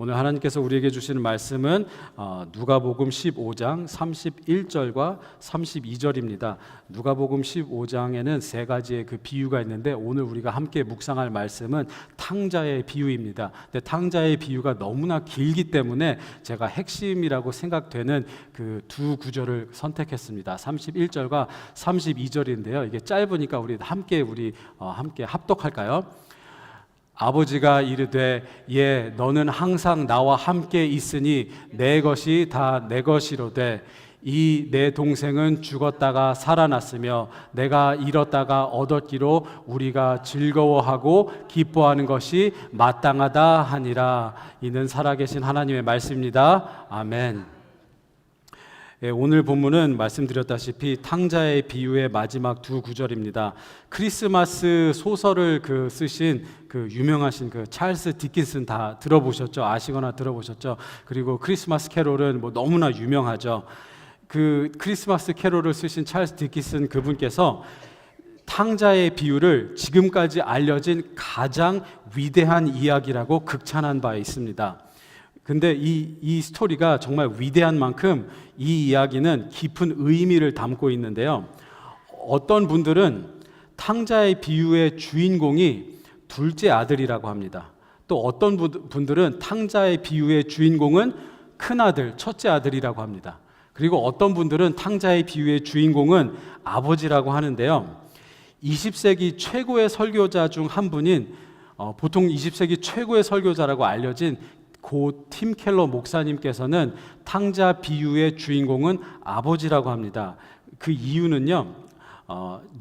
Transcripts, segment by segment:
오늘 하나님께서 우리에게 주시는 말씀은 누가복음 15장 31절과 32절입니다. 누가복음 15장에는 세 가지의 그 비유가 있는데 오늘 우리가 함께 묵상할 말씀은 탕자의 비유입니다. 근데 탕자의 비유가 너무나 길기 때문에 제가 핵심이라고 생각되는 그 두 구절을 선택했습니다. 31절과 32절인데요. 이게 짧으니까 우리 함께 합독할까요? 아버지가 이르되 너는 항상 나와 함께 있으니 내 것이 다 내 것이로되 이 내 동생은 죽었다가 살아났으며 내가 잃었다가 얻었기로 우리가 즐거워하고 기뻐하는 것이 마땅하다 하니라. 이는 살아계신 하나님의 말씀입니다. 아멘. 오늘 본문은 말씀드렸다시피 탕자의 비유의 마지막 두 구절입니다. 크리스마스 소설을 쓰신 유명하신 찰스 디킨슨 다 들어보셨죠? 아시거나 들어보셨죠? 그리고 크리스마스 캐롤은 너무나 유명하죠. 그 크리스마스 캐롤을 쓰신 찰스 디킨슨 그분께서 탕자의 비유를 지금까지 알려진 가장 위대한 이야기라고 극찬한 바 있습니다. 근데 이 스토리가 정말 위대한 만큼 이 이야기는 깊은 의미를 담고 있는데요. 어떤 분들은 탕자의 비유의 주인공이 둘째 아들이라고 합니다. 또 어떤 분들은 탕자의 비유의 주인공은 큰아들, 첫째 아들이라고 합니다. 그리고 어떤 분들은 탕자의 비유의 주인공은 아버지라고 하는데요. 20세기 최고의 설교자 중 한 분인 보통 20세기 최고의 설교자라고 알려진 고 팀 켈러 목사님께서는 탕자 비유의 주인공은 아버지라고 합니다. 그 이유는요,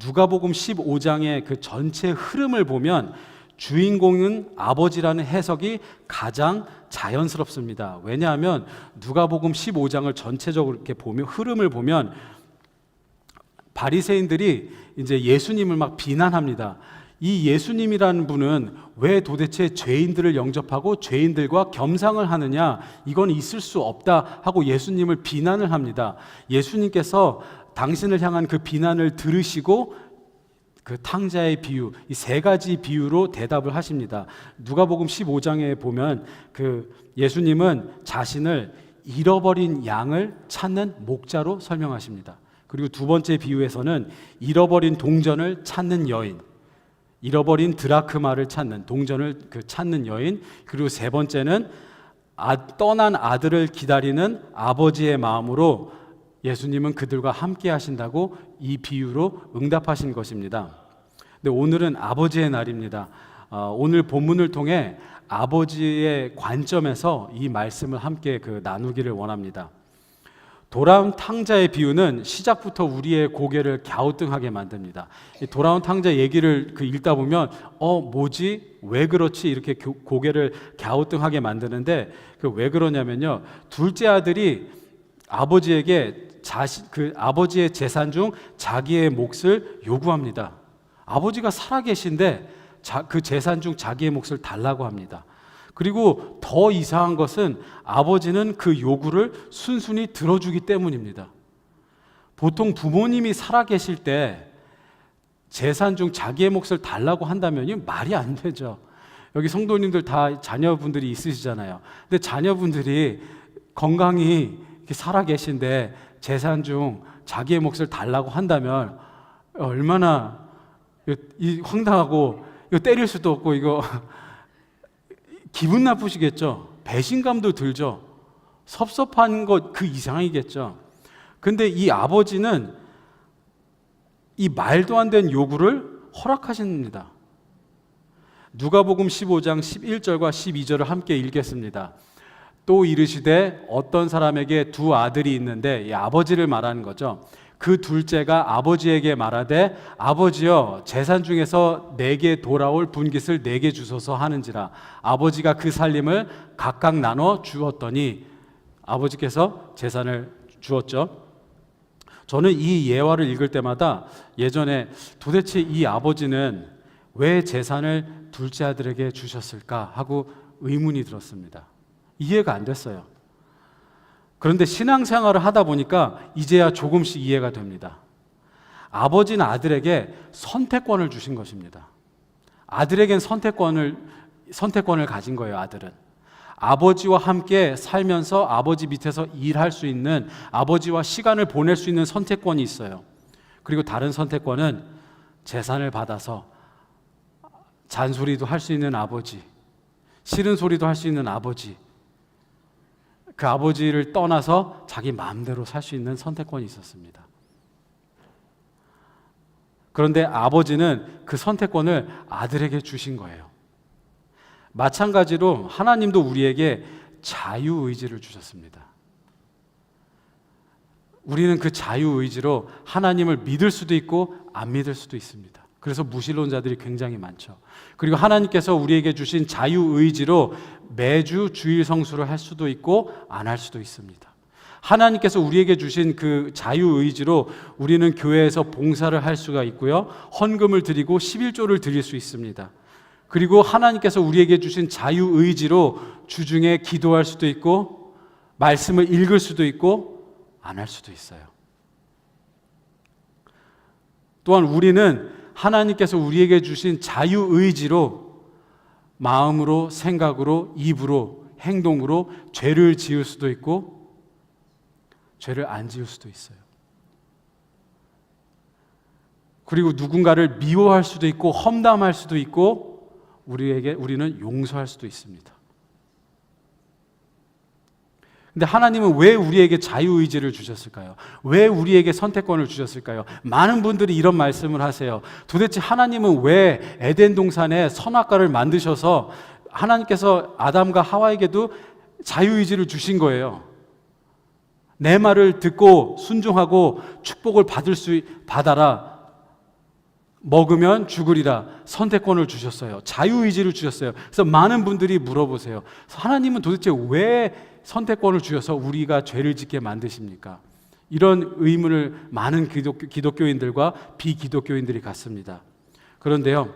누가복음 15장의 그 전체 흐름을 보면 주인공은 아버지라는 해석이 가장 자연스럽습니다. 왜냐하면 누가복음 15장을 전체적으로 이렇게 보면 흐름을 보면 바리새인들이 이제 예수님을 막 비난합니다. 이 예수님이라는 분은 왜 도대체 죄인들을 영접하고 죄인들과 겸상을 하느냐, 이건 있을 수 없다 하고 예수님을 비난을 합니다. 예수님께서 당신을 향한 그 비난을 들으시고 그 탕자의 비유, 이 세 가지 비유로 대답을 하십니다. 누가복음 15장에 보면 예수님은 자신을 잃어버린 양을 찾는 목자로 설명하십니다. 그리고 두 번째 비유에서는 잃어버린 동전을 찾는 여인, 잃어버린 드라크마를 찾는 동전을 찾는 여인, 그리고 세 번째는 떠난 아들을 기다리는 아버지의 마음으로 예수님은 그들과 함께 하신다고 이 비유로 응답하신 것입니다. 근데 오늘은 아버지의 날입니다. 오늘 본문을 통해 아버지의 관점에서 이 말씀을 함께 나누기를 원합니다. 돌아온 탕자의 비유는 시작부터 우리의 고개를 갸우뚱하게 만듭니다. 이 돌아온 탕자 얘기를 읽다 보면 뭐지? 왜 그렇지? 이렇게 고개를 갸우뚱하게 만드는데 왜 그러냐면요, 둘째 아들이 아버지에게 아버지의 재산 중 자기의 몫을 요구합니다. 아버지가 살아계신데 그 재산 중 자기의 몫을 달라고 합니다. 그리고 더 이상한 것은 아버지는 그 요구를 순순히 들어주기 때문입니다. 보통 부모님이 살아계실 때 재산 중 자기의 몫을 달라고 한다면 말이 안 되죠. 여기 성도님들 다 자녀분들이 있으시잖아요. 근데 자녀분들이 건강히 이렇게 살아계신데 재산 중 자기의 몫을 달라고 한다면 얼마나 황당하고, 이거 때릴 수도 없고, 이거 기분 나쁘시겠죠. 배신감도 들죠. 섭섭한 것 그 이상이겠죠. 근데 이 아버지는 이 말도 안 되는 요구를 허락하십니다. 누가복음 15장 11절과 12절을 함께 읽겠습니다. 또 이르시되 어떤 사람에게 두 아들이 있는데, 이 아버지를 말하는 거죠. 그 둘째가 아버지에게 말하되 아버지여, 재산 중에서 내게 돌아올 분깃을 내게 주소서 하는지라. 아버지가 그 살림을 각각 나눠 주었더니, 아버지께서 재산을 주었죠. 저는 이 예화를 읽을 때마다 예전에 도대체 이 아버지는 왜 재산을 둘째 아들에게 주셨을까 하고 의문이 들었습니다. 이해가 안 됐어요. 그런데 신앙생활을 하다 보니까 이제야 조금씩 이해가 됩니다. 아버지는 아들에게 선택권을 주신 것입니다. 아들에겐 선택권을 가진 거예요. 아버지와 함께 살면서 아버지 밑에서 일할 수 있는, 아버지와 시간을 보낼 수 있는 선택권이 있어요. 그리고 다른 선택권은 재산을 받아서 잔소리도 할 수 있는 아버지, 싫은 소리도 할 수 있는 아버지, 그 아버지를 떠나서 자기 마음대로 살 수 있는 선택권이 있었습니다. 그런데 아버지는 그 선택권을 아들에게 주신 거예요. 마찬가지로 하나님도 우리에게 자유의지를 주셨습니다. 우리는 그 자유의지로 하나님을 믿을 수도 있고 안 믿을 수도 있습니다. 그래서 무신론자들이 굉장히 많죠. 그리고 하나님께서 우리에게 주신 자유의지로 매주 주일 성수를 할 수도 있고 안 할 수도 있습니다. 하나님께서 우리에게 주신 그 자유의지로 우리는 교회에서 봉사를 할 수가 있고요, 헌금을 드리고 11조를 드릴 수 있습니다. 그리고 하나님께서 우리에게 주신 자유의지로 주중에 기도할 수도 있고 말씀을 읽을 수도 있고 안 할 수도 있어요. 또한 우리는 하나님께서 우리에게 주신 자유의지로 마음으로, 생각으로, 입으로, 행동으로 죄를 지을 수도 있고 죄를 안 지을 수도 있어요. 그리고 누군가를 미워할 수도 있고 험담할 수도 있고 우리는 용서할 수도 있습니다. 근데 하나님은 왜 우리에게 자유의지를 주셨을까요? 왜 우리에게 선택권을 주셨을까요? 많은 분들이 이런 말씀을 하세요. 도대체 하나님은 왜 에덴 동산에 선악과를 만드셔서 하나님께서 아담과 하와에게도 자유의지를 주신 거예요. 내 말을 듣고 순종하고 축복을 받아라. 먹으면 죽으리라. 선택권을 주셨어요. 자유의지를 주셨어요. 그래서 많은 분들이 물어보세요. 하나님은 도대체 왜 선택권을 주셔서 우리가 죄를 짓게 만드십니까? 이런 의문을 많은 기독교인들과 비기독교인들이 갖습니다. 그런데요,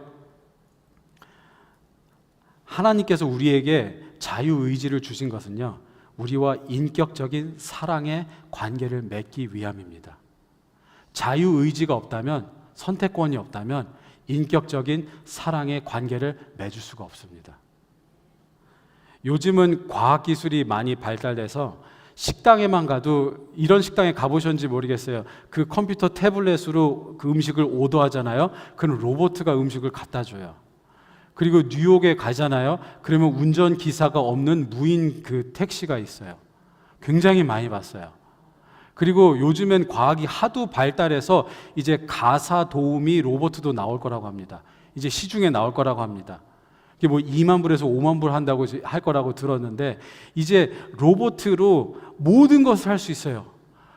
하나님께서 우리에게 자유의지를 주신 것은요, 우리와 인격적인 사랑의 관계를 맺기 위함입니다. 자유의지가 없다면, 선택권이 없다면 인격적인 사랑의 관계를 맺을 수가 없습니다. 요즘은 과학기술이 많이 발달돼서 식당에만 가도, 이런 식당에 가보셨는지 모르겠어요. 그 컴퓨터 태블릿으로 그 음식을 오더하잖아요. 그럼 로봇가 음식을 갖다 줘요. 그리고 뉴욕에 가잖아요. 그러면 운전기사가 없는 무인 그 택시가 있어요. 굉장히 많이 봤어요. 그리고 요즘엔 과학이 하도 발달해서 이제 가사 도우미 로봇도 나올 거라고 합니다. 이제 시중에 나올 거라고 합니다. 이게 뭐 2만 불에서 5만 불 한다고 할 거라고 들었는데, 이제 로봇으로 모든 것을 할 수 있어요.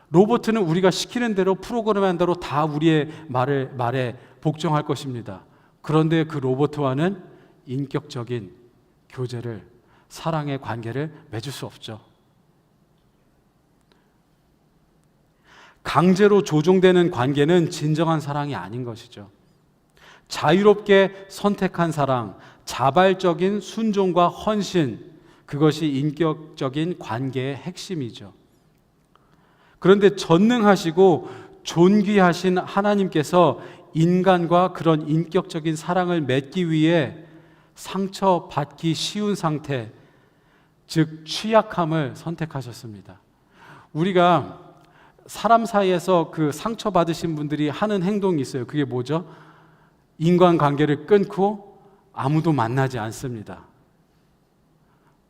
로봇은 우리가 시키는 대로, 프로그램한 대로 다 우리의 말에 복종할 것입니다. 그런데 그 로봇과는 인격적인 교제를, 사랑의 관계를 맺을 수 없죠. 강제로 조종되는 관계는 진정한 사랑이 아닌 것이죠. 자유롭게 선택한 사랑, 자발적인 순종과 헌신, 그것이 인격적인 관계의 핵심이죠. 그런데 전능하시고 존귀하신 하나님께서 인간과 그런 인격적인 사랑을 맺기 위해 상처받기 쉬운 상태, 즉 취약함을 선택하셨습니다. 우리가 사람 사이에서 그 상처받으신 분들이 하는 행동이 있어요. 그게 뭐죠? 인간관계를 끊고 아무도 만나지 않습니다.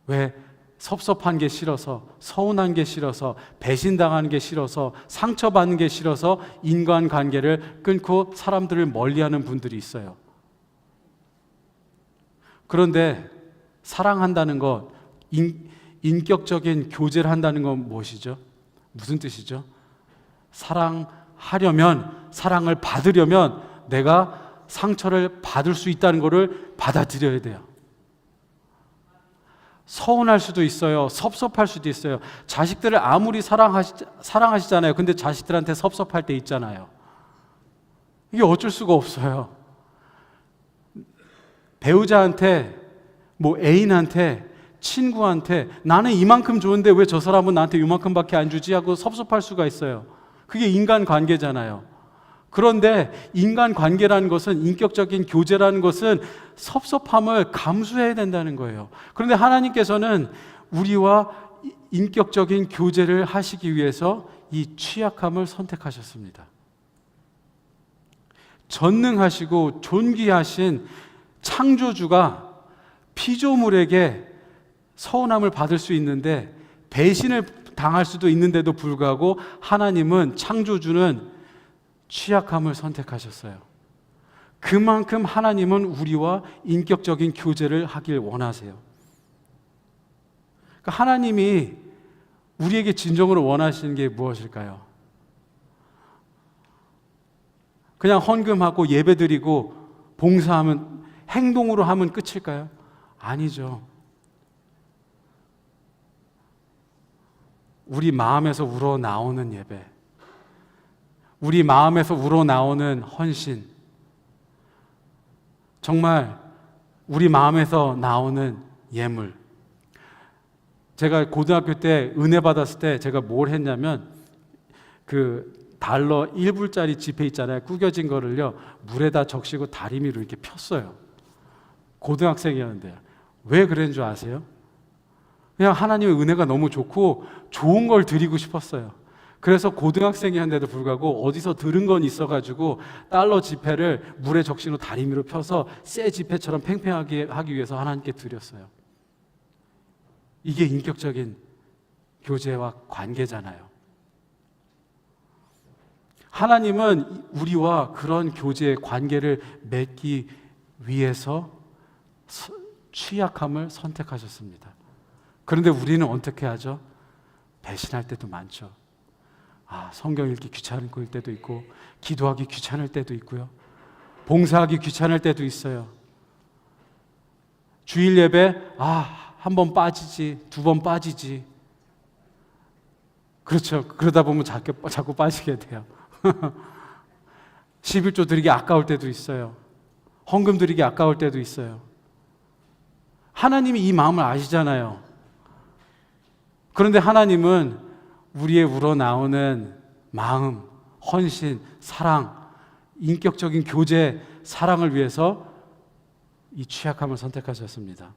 왜? 섭섭한 게 싫어서, 서운한 게 싫어서, 배신당하는 게 싫어서, 상처받는 게 싫어서 인간관계를 끊고 사람들을 멀리하는 분들이 있어요. 그런데 사랑한다는 것, 인격적인 교제를 한다는 건 무엇이죠? 무슨 뜻이죠? 사랑하려면, 사랑을 받으려면 내가 상처를 받을 수 있다는 것을 받아들여야 돼요. 서운할 수도 있어요. 섭섭할 수도 있어요. 자식들을 아무리 사랑하시잖아요. 근데 자식들한테 섭섭할 때 있잖아요. 이게 어쩔 수가 없어요. 배우자한테, 뭐 애인한테, 친구한테 나는 이만큼 좋은데 왜 저 사람은 나한테 이만큼밖에 안 주지 하고 섭섭할 수가 있어요. 그게 인간관계잖아요. 그런데 인간 관계라는 것은, 인격적인 교제라는 것은 섭섭함을 감수해야 된다는 거예요. 그런데 하나님께서는 우리와 인격적인 교제를 하시기 위해서 이 취약함을 선택하셨습니다. 전능하시고 존귀하신 창조주가 피조물에게 서운함을 받을 수 있는데, 배신을 당할 수도 있는데도 불구하고 하나님은, 창조주는 취약함을 선택하셨어요. 그만큼 하나님은 우리와 인격적인 교제를 하길 원하세요. 그러니까 하나님이 우리에게 진정으로 원하시는 게 무엇일까요? 그냥 헌금하고 예배드리고 봉사하면, 행동으로 하면 끝일까요? 아니죠. 우리 마음에서 우러나오는 예배, 우리 마음에서 우러나오는 헌신, 정말 우리 마음에서 나오는 예물. 제가 고등학교 때 은혜 받았을 때 제가 뭘 했냐면, 그 달러 1불짜리 지폐 있잖아요. 구겨진 거를요, 물에다 적시고 다리미로 이렇게 폈어요. 고등학생이었는데. 왜 그랬는 줄 아세요? 그냥 하나님의 은혜가 너무 좋고 좋은 걸 드리고 싶었어요. 그래서 고등학생이었는데도 불구하고 어디서 들은 건 있어가지고 달러 지폐를 물에 적시로 다리미로 펴서 새 지폐처럼 팽팽하게 하기 위해서 하나님께 드렸어요. 이게 인격적인 교제와 관계잖아요. 하나님은 우리와 그런 교제의 관계를 맺기 위해서 취약함을 선택하셨습니다. 그런데 우리는 어떻게 하죠? 배신할 때도 많죠. 성경 읽기 귀찮을 때도 있고, 기도하기 귀찮을 때도 있고요, 봉사하기 귀찮을 때도 있어요. 주일 예배, 한 번 빠지지, 두 번 빠지지. 그렇죠. 그러다 보면 자꾸 빠지게 돼요. 11조 드리기 아까울 때도 있어요. 헌금 드리기 아까울 때도 있어요. 하나님이 이 마음을 아시잖아요. 그런데 하나님은 우리의 우러나오는 마음, 헌신, 사랑, 인격적인 교제, 사랑을 위해서 이 취약함을 선택하셨습니다.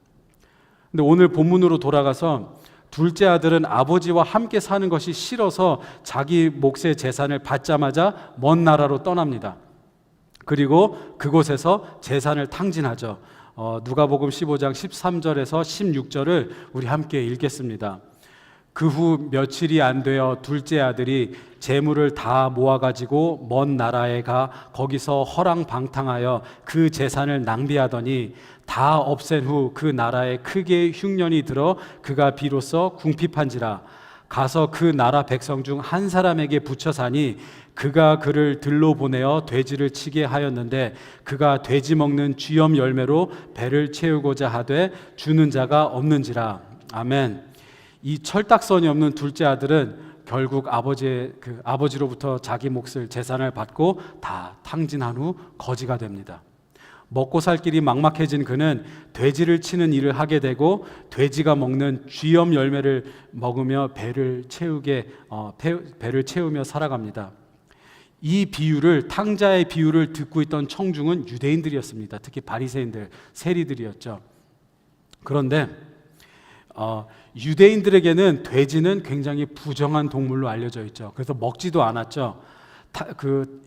근데 오늘 본문으로 돌아가서, 둘째 아들은 아버지와 함께 사는 것이 싫어서 자기 몫의 재산을 받자마자 먼 나라로 떠납니다. 그리고 그곳에서 재산을 탕진하죠. 누가복음 15장 13절에서 16절을 우리 함께 읽겠습니다. 그 후 며칠이 안 되어 둘째 아들이 재물을 다 모아가지고 먼 나라에 가 거기서 허랑방탕하여 그 재산을 낭비하더니, 다 없앤 후 그 나라에 크게 흉년이 들어 그가 비로소 궁핍한지라. 가서 그 나라 백성 중 한 사람에게 붙여 사니, 그가 그를 들로 보내어 돼지를 치게 하였는데, 그가 돼지 먹는 쥐염 열매로 배를 채우고자 하되 주는 자가 없는지라. 아멘. 이 철딱선이 없는 둘째 아들은 결국 아버지로부터 자기 몫을, 재산을 받고 다 탕진한 후 거지가 됩니다. 먹고 살 길이 막막해진 그는 돼지를 치는 일을 하게 되고, 돼지가 먹는 쥐염 열매를 먹으며 배를 채우며 살아갑니다. 이 비유를, 탕자의 비유를 듣고 있던 청중은 유대인들이었습니다. 특히 바리새인들, 세리들이었죠. 그런데 유대인들에게는 돼지는 굉장히 부정한 동물로 알려져 있죠. 그래서 먹지도 않았죠. 그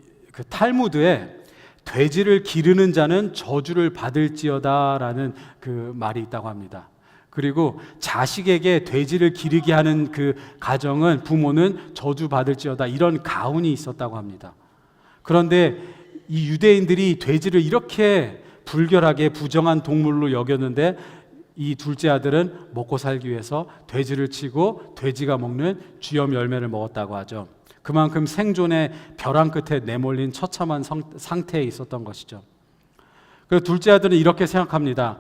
탈무드에 돼지를 기르는 자는 저주를 받을지어다라는 그 말이 있다고 합니다. 그리고 자식에게 돼지를 기르게 하는 그 가정은, 부모는 저주 받을지어다, 이런 가훈이 있었다고 합니다. 그런데 이 유대인들이 돼지를 이렇게 불결하게 부정한 동물로 여겼는데, 이 둘째 아들은 먹고 살기 위해서 돼지를 치고 돼지가 먹는 쥐염 열매를 먹었다고 하죠. 그만큼 생존의 벼랑 끝에 내몰린 처참한 상태에 있었던 것이죠. 그리고 둘째 아들은 이렇게 생각합니다.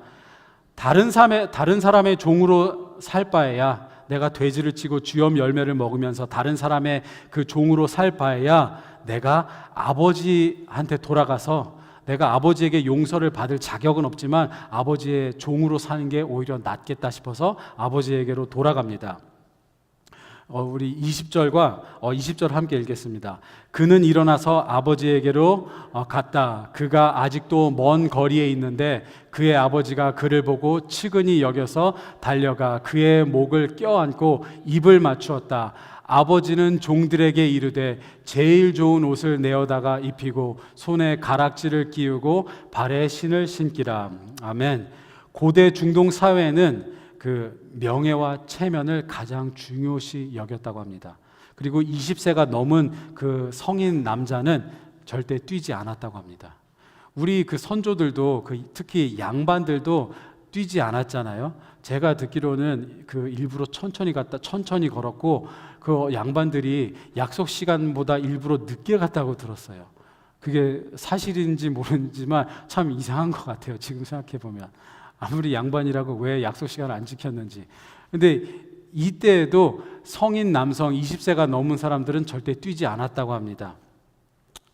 다른 사람의 종으로 살 바에야, 내가 돼지를 치고 쥐염 열매를 먹으면서 다른 사람의 그 종으로 살 바에야 내가 아버지한테 돌아가서, 내가 아버지에게 용서를 받을 자격은 없지만 아버지의 종으로 사는 게 오히려 낫겠다 싶어서 아버지에게로 돌아갑니다. 우리 20절 함께 읽겠습니다. 그는 일어나서 아버지에게로 갔다. 그가 아직도 먼 거리에 있는데 그의 아버지가 그를 보고 측은히 여겨서 달려가 그의 목을 껴안고 입을 맞추었다. 아버지는 종들에게 이르되 제일 좋은 옷을 내어다가 입히고 손에 가락지를 끼우고 발에 신을 신기라. 아멘. 고대 중동 사회에는 그 명예와 체면을 가장 중요시 여겼다고 합니다. 그리고 20세가 넘은 그 성인 남자는 절대 뛰지 않았다고 합니다. 우리 그 선조들도 특히 양반들도 뛰지 않았잖아요. 제가 듣기로는 그 일부러 천천히 걸었고 그 양반들이 약속 시간보다 일부러 늦게 갔다고 들었어요. 그게 사실인지 모르지만 참 이상한 것 같아요. 지금 생각해 보면 아무리 양반이라고 왜 약속 시간을 안 지켰는지. 근데 이때에도 성인 남성 20세가 넘은 사람들은 절대 뛰지 않았다고 합니다.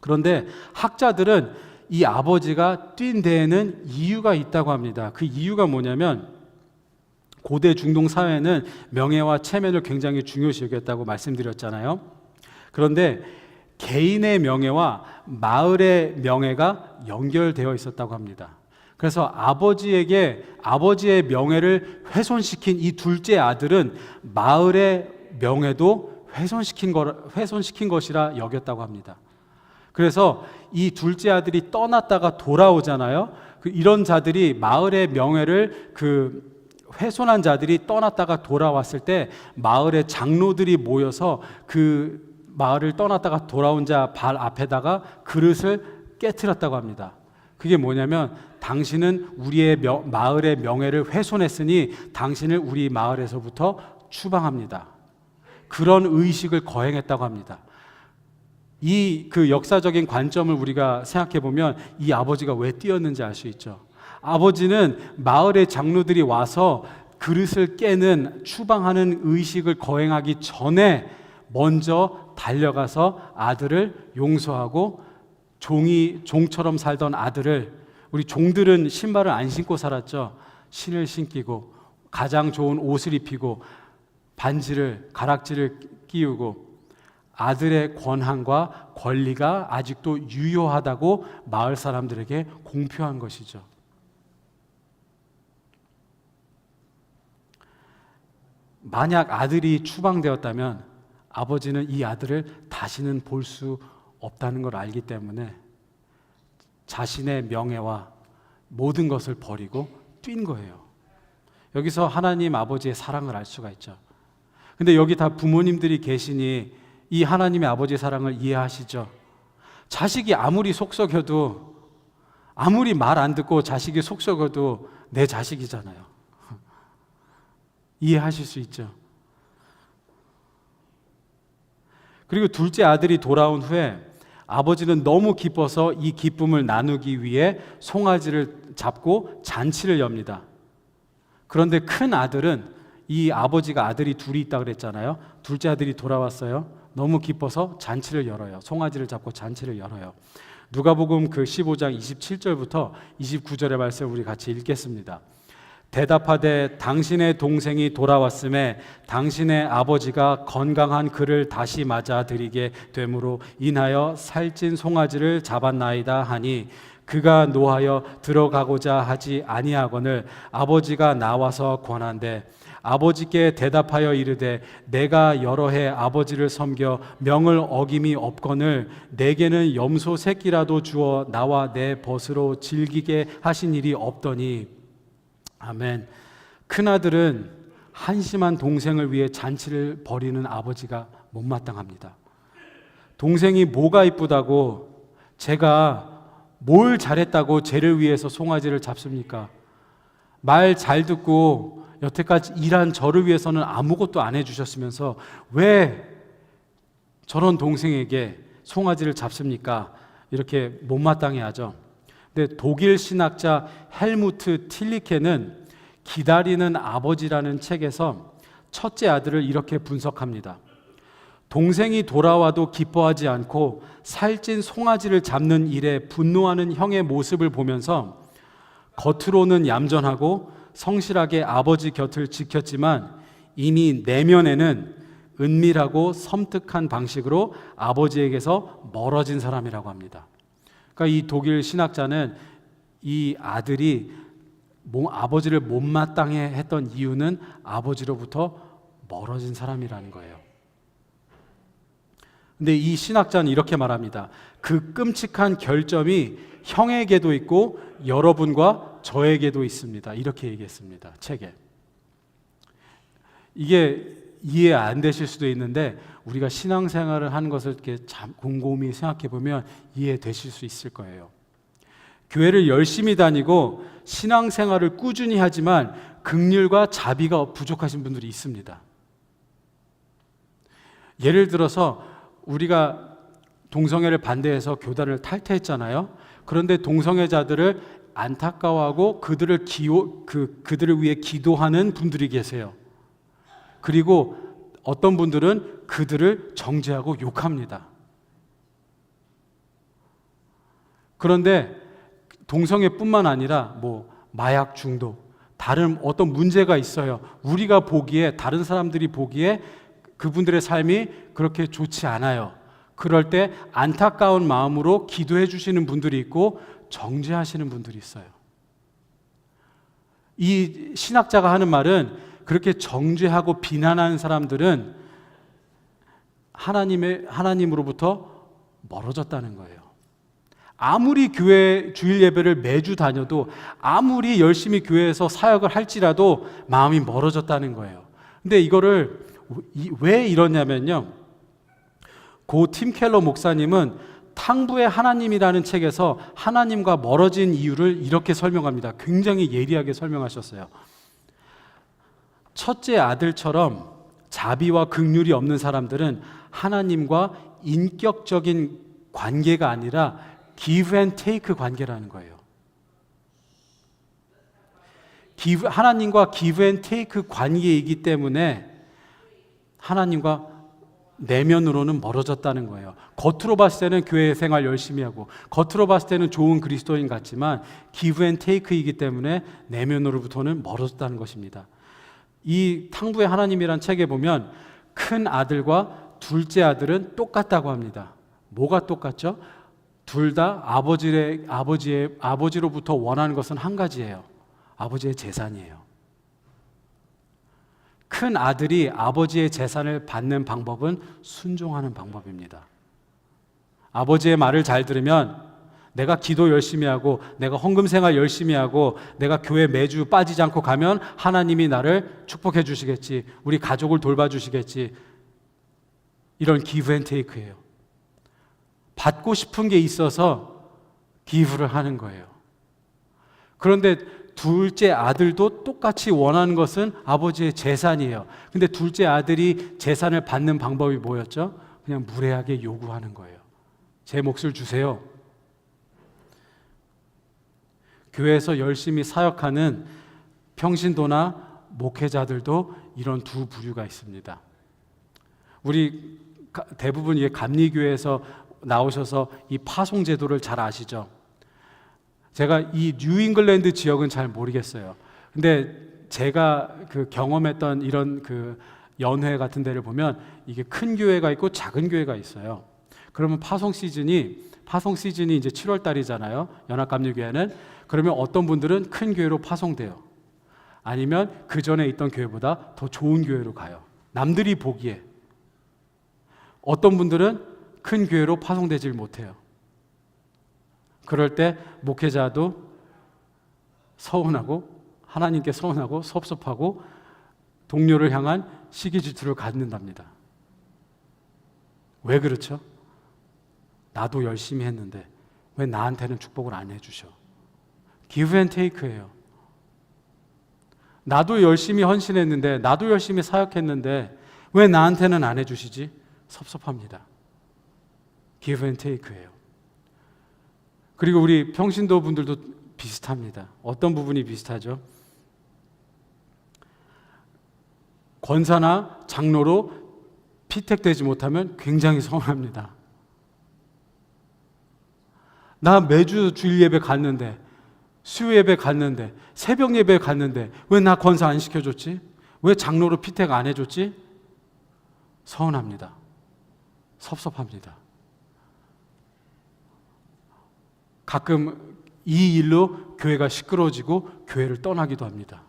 그런데 학자들은 이 아버지가 뛴 데에는 이유가 있다고 합니다. 그 이유가 뭐냐면 고대 중동 사회는 명예와 체면을 굉장히 중요시 여겼다고 말씀드렸잖아요. 그런데 개인의 명예와 마을의 명예가 연결되어 있었다고 합니다. 그래서 아버지의 명예를 훼손시킨 이 둘째 아들은 마을의 명예도 훼손시킨 것이라 여겼다고 합니다. 그래서 이 둘째 아들이 떠났다가 돌아오잖아요. 이런 자들이 마을의 명예를 훼손한 자들이 떠났다가 돌아왔을 때 마을의 장로들이 모여서 그 마을을 떠났다가 돌아온 자 발 앞에다가 그릇을 깨트렸다고 합니다. 그게 뭐냐면 당신은 우리의 마을의 명예를 훼손했으니 당신을 우리 마을에서부터 추방합니다. 그런 의식을 거행했다고 합니다. 그 역사적인 관점을 우리가 생각해 보면 이 아버지가 왜 뛰었는지 알 수 있죠. 아버지는 마을의 장로들이 와서 그릇을 깨는 추방하는 의식을 거행하기 전에 먼저 달려가서 아들을 용서하고 종처럼 살던 아들을, 우리 종들은 신발을 안 신고 살았죠. 신을 신기고 가장 좋은 옷을 입히고 가락지를 끼우고 아들의 권한과 권리가 아직도 유효하다고 마을 사람들에게 공표한 것이죠. 만약 아들이 추방되었다면 아버지는 이 아들을 다시는 볼 수 없다는 걸 알기 때문에 자신의 명예와 모든 것을 버리고 뛴 거예요. 여기서 하나님 아버지의 사랑을 알 수가 있죠. 근데 여기 다 부모님들이 계시니 이 하나님의 아버지의 사랑을 이해하시죠? 자식이 아무리 속썩여도, 아무리 말 안 듣고 자식이 속썩여도 내 자식이잖아요. 이해하실 수 있죠? 그리고 둘째 아들이 돌아온 후에 아버지는 너무 기뻐서 이 기쁨을 나누기 위해 송아지를 잡고 잔치를 엽니다. 그런데 큰 아들은, 이 아버지가 아들이 둘이 있다 그랬잖아요. 둘째 아들이 돌아왔어요. 너무 기뻐서 잔치를 열어요. 송아지를 잡고 잔치를 열어요. 누가복음 15장 27절부터 29절의 말씀 우리 같이 읽겠습니다. 대답하되 당신의 동생이 돌아왔음에 당신의 아버지가 건강한 그를 다시 맞아 드리게 되므로 인하여 살찐 송아지를 잡았나이다 하니 그가 노하여 들어가고자 하지 아니하거늘 아버지가 나와서 권한대 아버지께 대답하여 이르되 내가 여러 해 아버지를 섬겨 명을 어김이 없거늘 내게는 염소 새끼라도 주어 나와 내 벗으로 즐기게 하신 일이 없더니. 아멘. 큰아들은 한심한 동생을 위해 잔치를 벌이는 아버지가 못마땅합니다. 동생이 뭐가 이쁘다고, 제가 뭘 잘했다고 쟤를 위해서 송아지를 잡습니까? 말 잘 듣고 여태까지 일한 저를 위해서는 아무것도 안 해주셨으면서 왜 저런 동생에게 송아지를 잡습니까? 이렇게 못마땅해 하죠. 근데 독일 신학자 헬무트 틸리케는 기다리는 아버지라는 책에서 첫째 아들을 이렇게 분석합니다. 동생이 돌아와도 기뻐하지 않고 살찐 송아지를 잡는 일에 분노하는 형의 모습을 보면서 겉으로는 얌전하고 성실하게 아버지 곁을 지켰지만 이미 내면에는 은밀하고 섬뜩한 방식으로 아버지에게서 멀어진 사람이라고 합니다. 그러니까 이 독일 신학자는 이 아들이 아버지를 못마땅해 했던 이유는 아버지로부터 멀어진 사람이라는 거예요. 근데 이 신학자는 이렇게 말합니다. 그 끔찍한 결점이 형에게도 있고 여러분과 저에게도 있습니다. 이렇게 얘기했습니다. 책에. 이게 이해 안 되실 수도 있는데 우리가 신앙생활을 하는 것을 이렇게 곰곰이 생각해 보면 이해되실 수 있을 거예요. 교회를 열심히 다니고 신앙생활을 꾸준히 하지만 긍휼과 자비가 부족하신 분들이 있습니다. 예를 들어서 우리가 동성애를 반대해서 교단을 탈퇴했잖아요. 그런데 동성애자들을 안타까워하고 그들을 위해 기도하는 분들이 계세요. 그리고 어떤 분들은 그들을 정죄하고 욕합니다. 그런데 동성애뿐만 아니라 마약 중독, 다른 어떤 문제가 있어요. 우리가 보기에, 다른 사람들이 보기에 그분들의 삶이 그렇게 좋지 않아요. 그럴 때 안타까운 마음으로 기도해 주시는 분들이 있고 정죄하시는 분들이 있어요. 이 신학자가 하는 말은 그렇게 정죄하고 비난하는 사람들은 하나님으로부터 멀어졌다는 거예요. 아무리 교회 주일 예배를 매주 다녀도, 아무리 열심히 교회에서 사역을 할지라도 마음이 멀어졌다는 거예요. 근데 이거를 왜 이러냐면요, 고 팀 켈러 목사님은 탕부의 하나님이라는 책에서 하나님과 멀어진 이유를 이렇게 설명합니다. 굉장히 예리하게 설명하셨어요. 첫째 아들처럼 자비와 긍휼이 없는 사람들은 하나님과 인격적인 관계가 아니라 give and take 관계라는 거예요. 하나님과 give and take 관계이기 때문에 하나님과 내면으로는 멀어졌다는 거예요. 겉으로 봤을 때는 교회 생활 열심히 하고 겉으로 봤을 때는 좋은 그리스도인 같지만 give and take이기 때문에 내면으로부터는 멀어졌다는 것입니다. 이 탕부의 하나님이란 책에 보면 큰 아들과 둘째 아들은 똑같다고 합니다. 뭐가 똑같죠? 둘 다 아버지로부터 원하는 것은 한 가지예요. 아버지의 재산이에요. 큰 아들이 아버지의 재산을 받는 방법은 순종하는 방법입니다. 아버지의 말을 잘 들으면 내가 기도 열심히 하고 내가 헌금 생활 열심히 하고 내가 교회 매주 빠지지 않고 가면 하나님이 나를 축복해 주시겠지, 우리 가족을 돌봐주시겠지, 이런 give and take예요. 받고 싶은 게 있어서 기부를 하는 거예요. 그런데 둘째 아들도 똑같이 원하는 것은 아버지의 재산이에요. 근데 둘째 아들이 재산을 받는 방법이 뭐였죠? 그냥 무례하게 요구하는 거예요. 제 몫을 주세요. 교회에서 열심히 사역하는 평신도나 목회자들도 이런 두 부류가 있습니다. 우리 대부분 감리교회에서 나오셔서 이 파송 제도를 잘 아시죠? 제가 이 뉴잉글랜드 지역은 잘 모르겠어요. 근데 제가 경험했던 이런 연회 같은 데를 보면 이게 큰 교회가 있고 작은 교회가 있어요. 그러면 파송 시즌이 이제 7월 달이잖아요. 연합감리교회는. 그러면 어떤 분들은 큰 교회로 파송돼요. 아니면 그 전에 있던 교회보다 더 좋은 교회로 가요. 남들이 보기에. 어떤 분들은 큰 교회로 파송되질 못해요. 그럴 때 목회자도 서운하고 하나님께 서운하고 섭섭하고 동료를 향한 시기 질투를 갖는답니다. 왜 그렇죠? 나도 열심히 했는데 왜 나한테는 축복을 안 해주셔? give and take예요. 나도 열심히 헌신했는데, 나도 열심히 사역했는데 왜 나한테는 안 해주시지? 섭섭합니다. give and take예요. 그리고 우리 평신도 분들도 비슷합니다. 어떤 부분이 비슷하죠? 권사나 장로로 피택되지 못하면 굉장히 서운합니다. 나 매주 주일 예배 갔는데, 수요 예배 갔는데, 새벽 예배 갔는데 왜 나 권사 안 시켜줬지? 왜 장로로 피택 안 해줬지? 서운합니다. 섭섭합니다. 가끔 이 일로 교회가 시끄러워지고 교회를 떠나기도 합니다.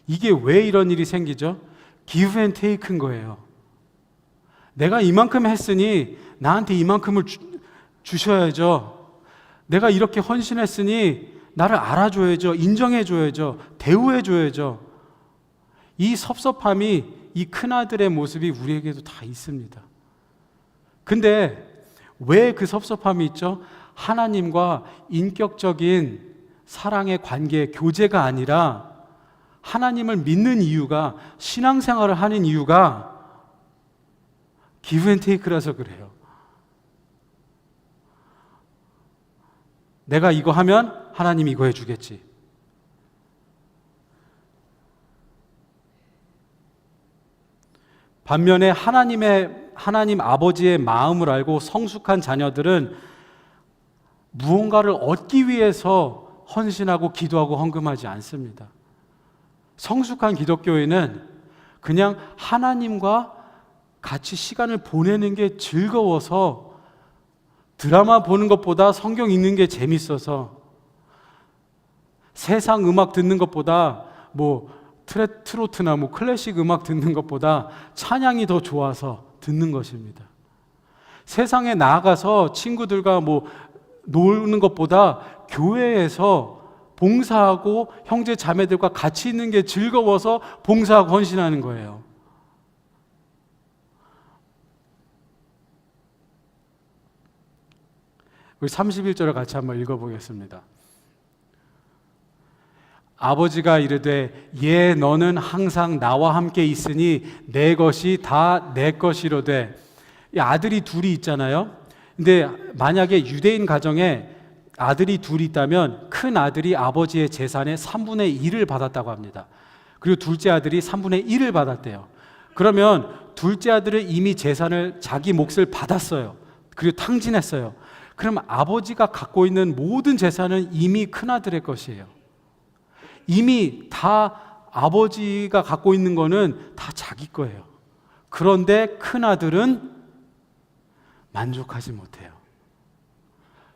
이게 왜 이런 일이 생기죠? give and take인 거예요. 내가 이만큼 했으니 나한테 이만큼을 주셔야죠. 내가 이렇게 헌신했으니 나를 알아줘야죠. 인정해줘야죠. 대우해줘야죠. 이 섭섭함이, 이 큰아들의 모습이 우리에게도 다 있습니다. 근데 왜 그 섭섭함이 있죠? 하나님과 인격적인 사랑의 관계, 교제가 아니라 하나님을 믿는 이유가, 신앙생활을 하는 이유가 give and take라서 그래요. 내가 이거 하면 하나님이 이거 해주겠지. 반면에 하나님 아버지의 마음을 알고 성숙한 자녀들은 무언가를 얻기 위해서 헌신하고 기도하고 헌금하지 않습니다. 성숙한 기독교인은 그냥 하나님과 같이 시간을 보내는 게 즐거워서, 드라마 보는 것보다 성경 읽는 게 재밌어서, 세상 음악 듣는 것보다 트로트나 클래식 음악 듣는 것보다 찬양이 더 좋아서 듣는 것입니다. 세상에 나가서 친구들과 노는 것보다 교회에서 봉사하고 형제 자매들과 같이 있는 게 즐거워서 봉사하고 헌신하는 거예요. 우리 31절을 같이 한번 읽어보겠습니다. 아버지가 이르되 예 너는 항상 나와 함께 있으니 내 것이 다 내 것이로되. 이 아들이 둘이 있잖아요. 근데 만약에 유대인 가정에 아들이 둘이 있다면 큰 아들이 아버지의 재산의 3분의 1을 받았다고 합니다. 그리고 둘째 아들이 3분의 1을 받았대요. 그러면 둘째 아들은 이미 재산을, 자기 몫을 받았어요. 그리고 탕진했어요. 그럼 아버지가 갖고 있는 모든 재산은 이미 큰 아들의 것이에요. 이미 다 아버지가 갖고 있는 거는 다 자기 거예요. 그런데 큰 아들은 만족하지 못해요.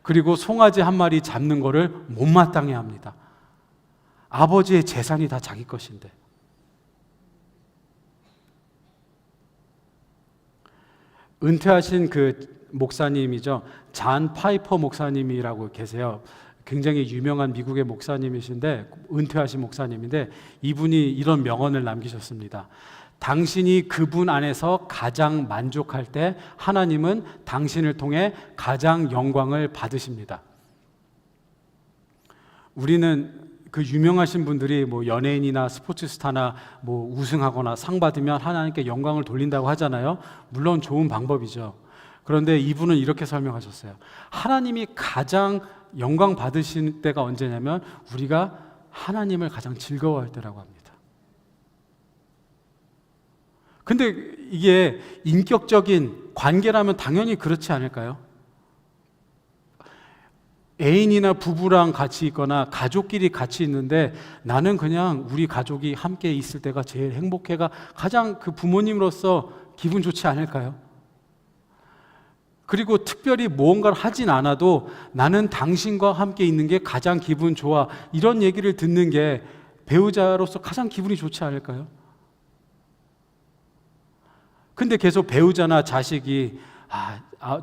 그리고 송아지 한 마리 잡는 거를 못마땅해 합니다. 아버지의 재산이 다 자기 것인데. 은퇴하신 그 목사님이죠. 잔 파이퍼 목사님이라고 계세요. 굉장히 유명한 미국의 목사님이신데, 은퇴하신 목사님인데, 이분이 이런 명언을 남기셨습니다. 당신이 그분 안에서 가장 만족할 때 하나님은 당신을 통해 가장 영광을 받으십니다. 우리는 그 유명하신 분들이 연예인이나 스포츠 스타나 우승하거나 상 받으면 하나님께 영광을 돌린다고 하잖아요. 물론 좋은 방법이죠. 그런데 이분은 이렇게 설명하셨어요. 하나님이 가장 영광 받으실 때가 언제냐면 우리가 하나님을 가장 즐거워할 때라고 합니다. 근데 이게 인격적인 관계라면 당연히 그렇지 않을까요? 애인이나 부부랑 같이 있거나 가족끼리 같이 있는데 나는 그냥 우리 가족이 함께 있을 때가 제일 행복해가 가장 그 부모님으로서 기분 좋지 않을까요? 그리고 특별히 무언가를 하진 않아도 나는 당신과 함께 있는 게 가장 기분 좋아, 이런 얘기를 듣는 게 배우자로서 가장 기분이 좋지 않을까요? 근데 계속 배우자나 자식이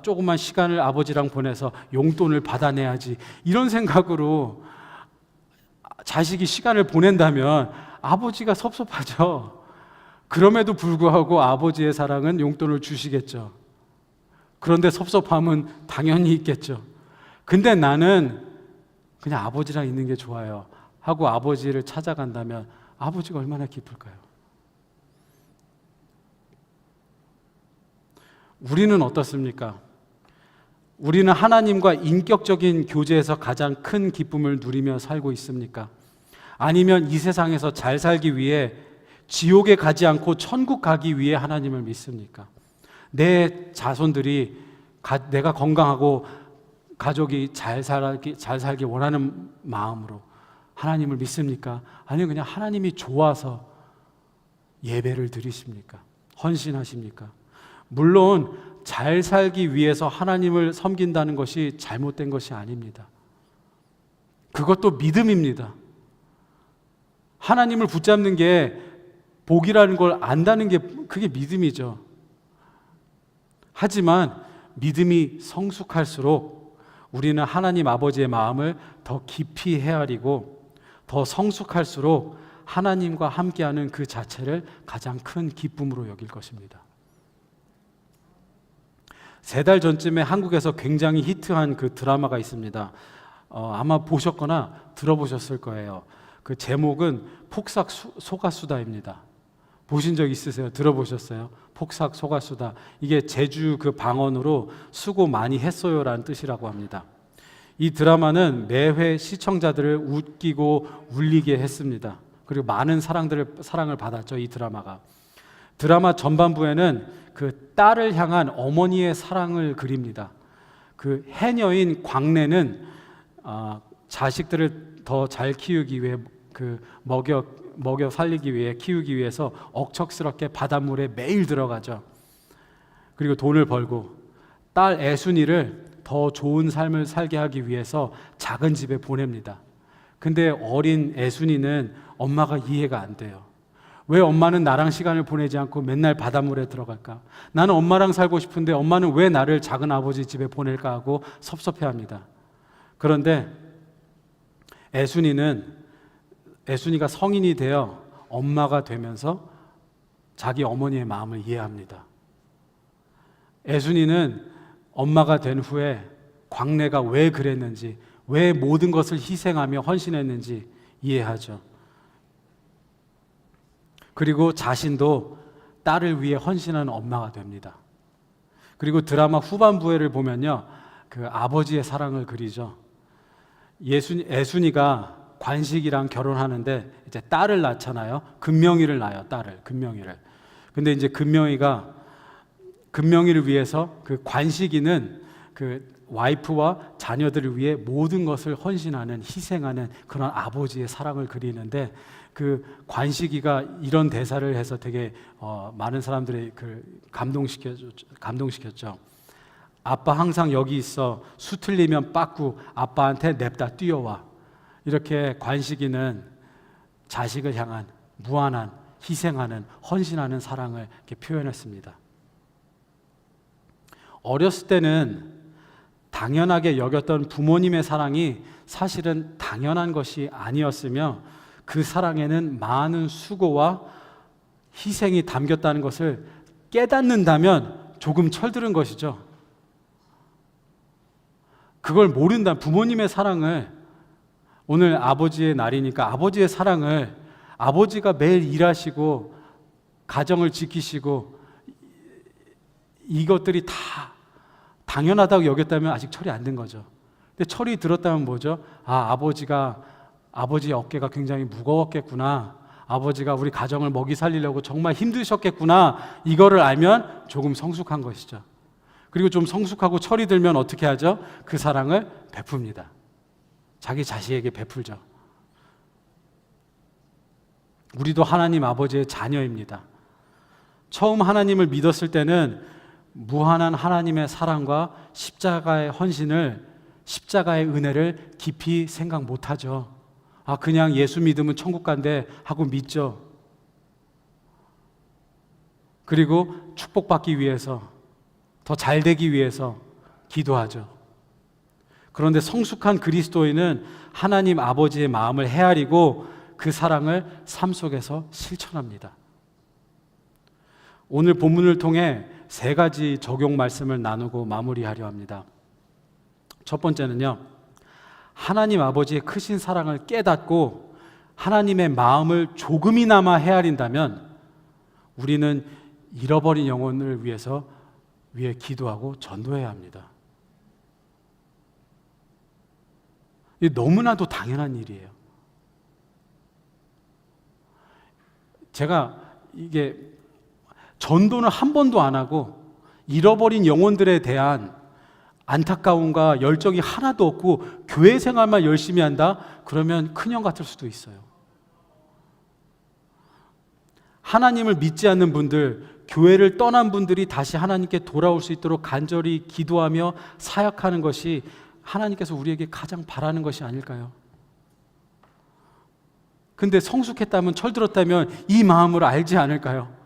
조금만 시간을 아버지랑 보내서 용돈을 받아내야지, 이런 생각으로 자식이 시간을 보낸다면 아버지가 섭섭하죠. 그럼에도 불구하고 아버지의 사랑은 용돈을 주시겠죠. 그런데 섭섭함은 당연히 있겠죠. 근데 나는 그냥 아버지랑 있는 게 좋아요 하고 아버지를 찾아간다면 아버지가 얼마나 기쁠까요? 우리는 어떻습니까? 우리는 하나님과 인격적인 교제에서 가장 큰 기쁨을 누리며 살고 있습니까? 아니면 이 세상에서 잘 살기 위해 지옥에 가지 않고 천국 가기 위해 하나님을 믿습니까? 내 자손들이 내가 건강하고 가족이 잘 살기 원하는 마음으로 하나님을 믿습니까? 아니면 그냥 하나님이 좋아서 예배를 드리십니까? 헌신하십니까? 물론 잘 살기 위해서 하나님을 섬긴다는 것이 잘못된 것이 아닙니다. 그것도 믿음입니다. 하나님을 붙잡는 게 복이라는 걸 안다는 게 그게 믿음이죠. 하지만 믿음이 성숙할수록 우리는 하나님 아버지의 마음을 더 깊이 헤아리고 더 성숙할수록 하나님과 함께하는 그 자체를 가장 큰 기쁨으로 여길 것입니다. 3달 전쯤에 한국에서 굉장히 히트한 그 드라마가 있습니다. 아마 보셨거나 들어보셨을 거예요. 그 제목은 폭삭 소가수다입니다. 보신 적 있으세요? 들어보셨어요? 폭삭 소가수다. 이게 제주 그 방언으로 수고 많이 했어요라는 뜻이라고 합니다. 이 드라마는 매회 시청자들을 웃기고 울리게 했습니다. 그리고 많은 사랑을 받았죠. 이 드라마가. 드라마 전반부에는 그 딸을 향한 어머니의 사랑을 그립니다. 그 해녀인 광래는 자식들을 더 잘 키우기 위해 그 먹여 살리기 위해 키우기 위해서 억척스럽게 바닷물에 매일 들어가죠. 그리고 돈을 벌고 딸 애순이를 더 좋은 삶을 살게 하기 위해서 작은 집에 보냅니다. 근데 어린 애순이는 엄마가 이해가 안 돼요. 왜 엄마는 나랑 시간을 보내지 않고 맨날 바닷물에 들어갈까? 나는 엄마랑 살고 싶은데 엄마는 왜 나를 작은 아버지 집에 보낼까 하고 섭섭해합니다. 그런데 애순이가 성인이 되어 엄마가 되면서 자기 어머니의 마음을 이해합니다. 애순이는 엄마가 된 후에 광래가 왜 그랬는지, 왜 모든 것을 희생하며 헌신했는지 이해하죠. 그리고 자신도 딸을 위해 헌신하는 엄마가 됩니다. 그리고 드라마 후반부를 보면요, 그 아버지의 사랑을 그리죠. 애순이가 관식이랑 결혼하는데 이제 딸을 낳잖아요. 금명이를 낳아요. 금명이를. 근데 이제 금명이를 위해서 그 관식이는 그 와이프와 자녀들을 위해 모든 것을 헌신하는, 희생하는 그런 아버지의 사랑을 그리는데, 그 관식이가 이런 대사를 해서 되게 많은 사람들이 그 감동시켰죠. 아빠 항상 여기 있어. 수 틀리면 빠꾸 아빠한테 냅다 뛰어와. 이렇게 관식이는 자식을 향한 무한한 희생하는, 헌신하는 사랑을 이렇게 표현했습니다. 어렸을 때는 당연하게 여겼던 부모님의 사랑이 사실은 당연한 것이 아니었으며 그 사랑에는 많은 수고와 희생이 담겼다는 것을 깨닫는다면 조금 철들은 것이죠. 그걸 모른다. 부모님의 사랑을, 오늘 아버지의 날이니까 아버지의 사랑을, 아버지가 매일 일하시고 가정을 지키시고 이것들이 다 당연하다고 여겼다면 아직 철이 안 든 거죠. 근데 철이 들었다면 뭐죠? 아버지의 어깨가 굉장히 무거웠겠구나. 아버지가 우리 가정을 먹이 살리려고 정말 힘드셨겠구나. 이거를 알면 조금 성숙한 것이죠. 그리고 좀 성숙하고 철이 들면 어떻게 하죠? 그 사랑을 베풉니다. 자기 자식에게 베풀죠. 우리도 하나님 아버지의 자녀입니다. 처음 하나님을 믿었을 때는 무한한 하나님의 사랑과 십자가의 헌신을, 십자가의 은혜를 깊이 생각 못하죠. 그냥 예수 믿으면 천국 간대 하고 믿죠. 그리고 축복받기 위해서, 더 잘되기 위해서 기도하죠. 그런데 성숙한 그리스도인은 하나님 아버지의 마음을 헤아리고 그 사랑을 삶 속에서 실천합니다. 오늘 본문을 통해 3가지 적용 말씀을 나누고 마무리하려 합니다. 첫 번째는요, 하나님 아버지의 크신 사랑을 깨닫고 하나님의 마음을 조금이나마 헤아린다면 우리는 잃어버린 영혼을 위해 기도하고 전도해야 합니다. 이게 너무나도 당연한 일이에요. 제가 이게 전도는 한 번도 안 하고 잃어버린 영혼들에 대한 안타까움과 열정이 하나도 없고 교회 생활만 열심히 한다? 그러면 큰형 같을 수도 있어요. 하나님을 믿지 않는 분들, 교회를 떠난 분들이 다시 하나님께 돌아올 수 있도록 간절히 기도하며 사역하는 것이 하나님께서 우리에게 가장 바라는 것이 아닐까요? 근데 성숙했다면, 철들었다면 이 마음을 알지 않을까요?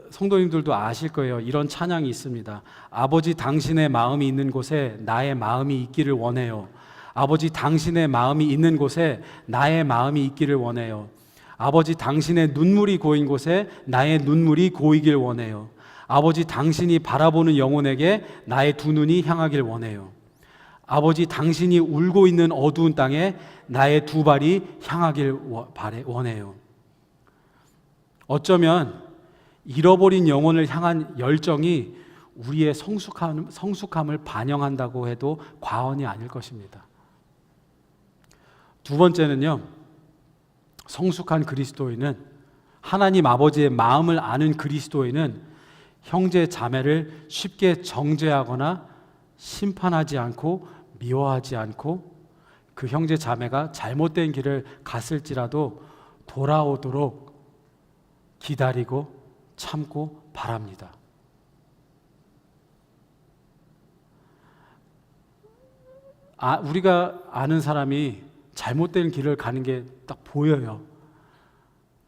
성도님들도 아실 거예요. 이런 찬양이 있습니다. 아버지 당신의 마음이 있는 곳에 나의 마음이 있기를 원해요. 아버지 당신의 마음이 있는 곳에 나의 마음이 있기를 원해요. 아버지 당신의 눈물이 고인 곳에 나의 눈물이 고이길 원해요. 아버지 당신이 바라보는 영혼에게 나의 두 눈이 향하길 원해요. 아버지 당신이 울고 있는 어두운 땅에 나의 두 발이 향하길 원해요. 어쩌면 잃어버린 영혼을 향한 열정이 우리의 성숙함을 반영한다고 해도 과언이 아닐 것입니다. 두 번째는요, 성숙한 그리스도인은, 하나님 아버지의 마음을 아는 그리스도인은 형제 자매를 쉽게 정죄하거나 심판하지 않고 미워하지 않고 그 형제 자매가 잘못된 길을 갔을지라도 돌아오도록 기다리고 참고 바랍니다. 우리가 아는 사람이 잘못된 길을 가는 게 딱 보여요.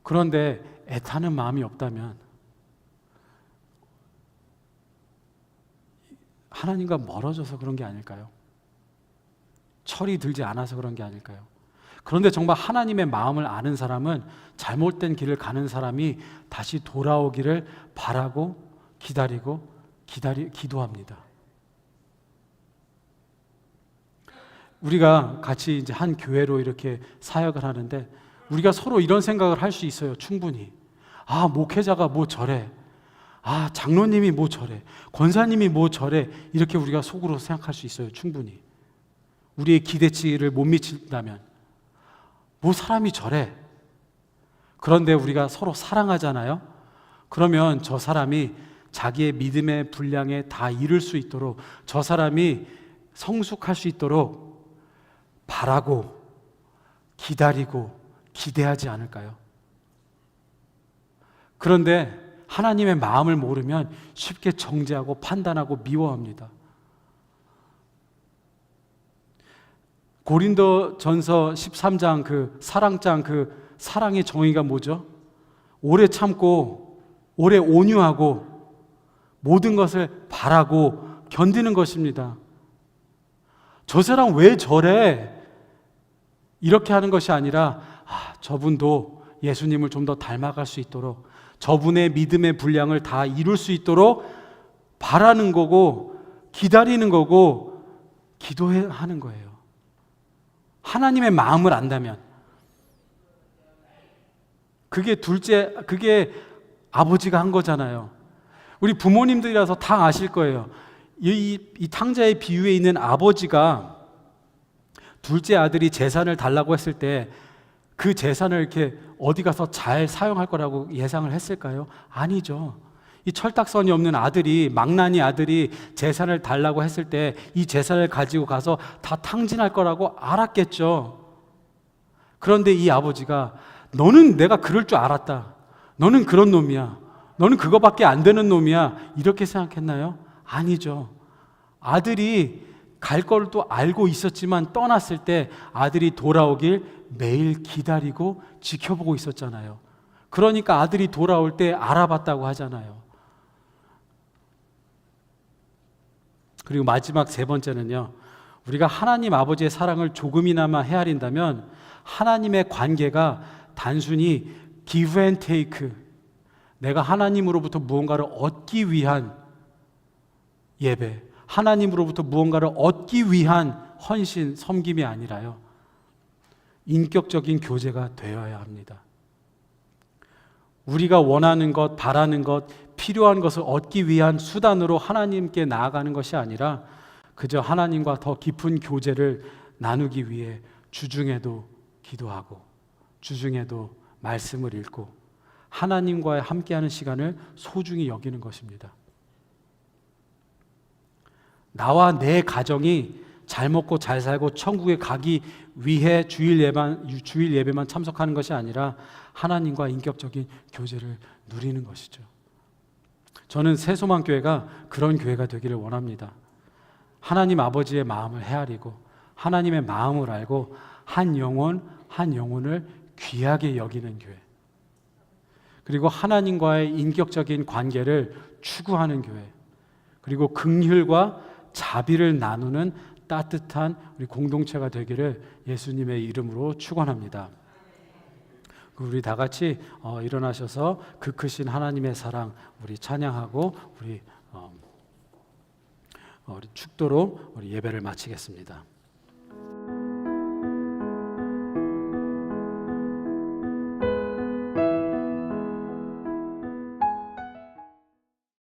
그런데 애타는 마음이 없다면 하나님과 멀어져서 그런 게 아닐까요? 철이 들지 않아서 그런 게 아닐까요? 그런데 정말 하나님의 마음을 아는 사람은 잘못된 길을 가는 사람이 다시 돌아오기를 바라고 기도합니다. 우리가 같이 이제 한 교회로 이렇게 사역을 하는데 우리가 서로 이런 생각을 할 수 있어요. 충분히. 목회자가 뭐 저래. 장로님이 뭐 저래. 권사님이 뭐 저래. 이렇게 우리가 속으로 생각할 수 있어요. 충분히. 우리의 기대치를 못 미친다면. 뭐 사람이 저래. 그런데 우리가 서로 사랑하잖아요. 그러면 저 사람이 자기의 믿음의 분량에 다 이룰 수 있도록, 저 사람이 성숙할 수 있도록 바라고 기다리고 기대하지 않을까요? 그런데 하나님의 마음을 모르면 쉽게 정죄하고 판단하고 미워합니다. 고린도전서 13장 그 사랑장, 그 사랑의 정의가 뭐죠? 오래 참고 오래 온유하고 모든 것을 바라고 견디는 것입니다. 저 사람 왜 저래? 이렇게 하는 것이 아니라 저분도 예수님을 좀 더 닮아갈 수 있도록, 저분의 믿음의 분량을 다 이룰 수 있도록 바라는 거고 기다리는 거고 기도하는 거예요. 하나님의 마음을 안다면 그게 아버지가 한 거잖아요. 우리 부모님들이라서 다 아실 거예요. 이 탕자의 비유에 있는 아버지가 둘째 아들이 재산을 달라고 했을 때 그 재산을 이렇게 어디 가서 잘 사용할 거라고 예상을 했을까요? 아니죠. 이 철딱선이 없는 아들이, 망나니 아들이 재산을 달라고 했을 때 이 재산을 가지고 가서 다 탕진할 거라고 알았겠죠. 그런데 이 아버지가 너는 내가 그럴 줄 알았다. 너는 그런 놈이야. 너는 그거밖에 안 되는 놈이야. 이렇게 생각했나요? 아니죠. 아들이 갈 걸 또 알고 있었지만 떠났을 때 아들이 돌아오길 매일 기다리고 지켜보고 있었잖아요. 그러니까 아들이 돌아올 때 알아봤다고 하잖아요. 그리고 마지막 세 번째는요, 우리가 하나님 아버지의 사랑을 조금이나마 헤아린다면 하나님의 관계가 단순히 give and take, 내가 하나님으로부터 무언가를 얻기 위한 예배, 하나님으로부터 무언가를 얻기 위한 헌신, 섬김이 아니라요, 인격적인 교제가 되어야 합니다. 우리가 원하는 것, 바라는 것, 필요한 것을 얻기 위한 수단으로 하나님께 나아가는 것이 아니라 그저 하나님과 더 깊은 교제를 나누기 위해 주중에도 기도하고 주중에도 말씀을 읽고 하나님과 함께하는 시간을 소중히 여기는 것입니다. 나와 내 가정이 잘 먹고 잘 살고 천국에 가기 위해 주일 예배만 참석하는 것이 아니라 하나님과 인격적인 교제를 누리는 것이죠. 저는 새소망교회가 그런 교회가 되기를 원합니다. 하나님 아버지의 마음을 헤아리고 하나님의 마음을 알고 한 영혼을 귀하게 여기는 교회, 그리고 하나님과의 인격적인 관계를 추구하는 교회, 그리고 긍휼과 자비를 나누는 따뜻한 우리 공동체가 되기를 예수님의 이름으로 축원합니다. 우리 다 같이 일어나셔서 그 크신 하나님의 사랑 우리 찬양하고 우리 축도로 우리 예배를 마치겠습니다.